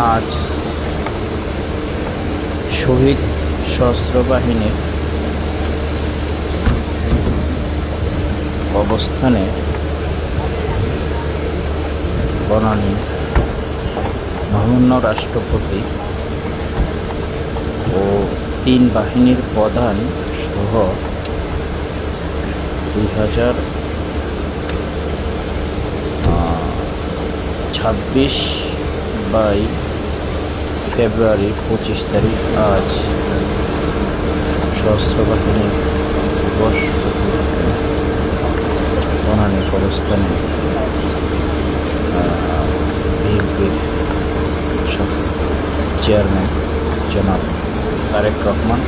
আজ শহীদ সশস্ত্র বাহিনীর অবস্থানে বনানী মহামান্য রাষ্ট্রপতি ও 3 বাহিনীর প্রধান সহ 2026 ফেব্রুয়ারি 25 তারিখ আজ সশস্ত্র বাহিনী দিবস বনানীর অবস্থানে বিএনপির চেয়ারম্যান জনাব তারেক রহমান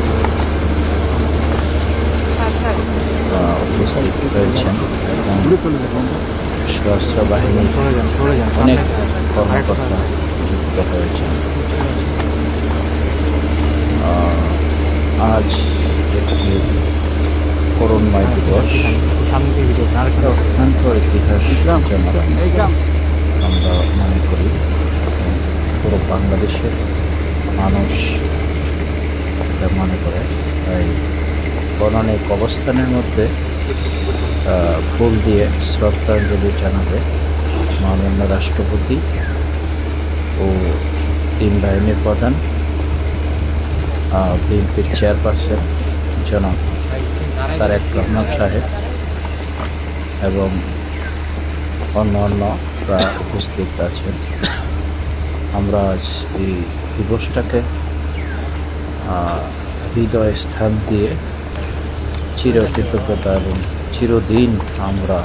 উপস্থিত রয়েছেন এবং সশস্ত্র বাহিনীর অনেক কর্মকর্তা যুক্ত হয়েছেন। আজ একটি করুণময় দিবস, অত্যন্ত ইতিহাস আমরা মনে করি। পুরো বাংলাদেশের মানুষ মনে করে। তাই বনানী কবরস্থানের মধ্যে ফুল দিয়ে শ্রদ্ধাঞ্জলি জানাবে মাননীয় রাষ্ট্রপতি ও 3 বাহিনীর প্রধান, বিএনপির চেয়ারপারসন জনাব তারেক রহমান সাহেব এবং অন্যান্যরা উপস্থিত আছেন। আমরা আজ এই দিবসটাকে হৃদয়ে স্থান দিয়ে চিরকৃতজ্ঞতা এবং চিরদিন আমরা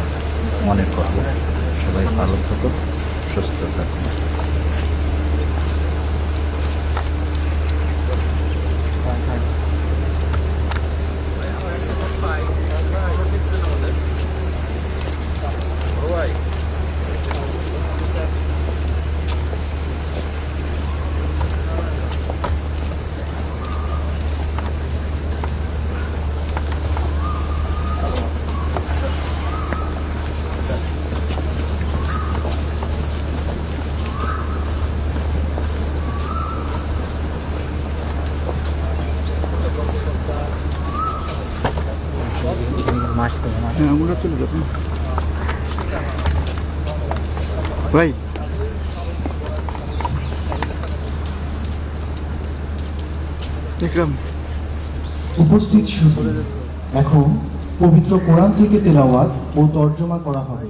মনে করব। সবাই ভালো থাকুন, সুস্থ থাকুন। আমরা চলে যাব ভাই। উপস্থিত শুধু এখন পবিত্র কোরআন থেকে তেলাওয়াত ও তর্জমা করা হবে।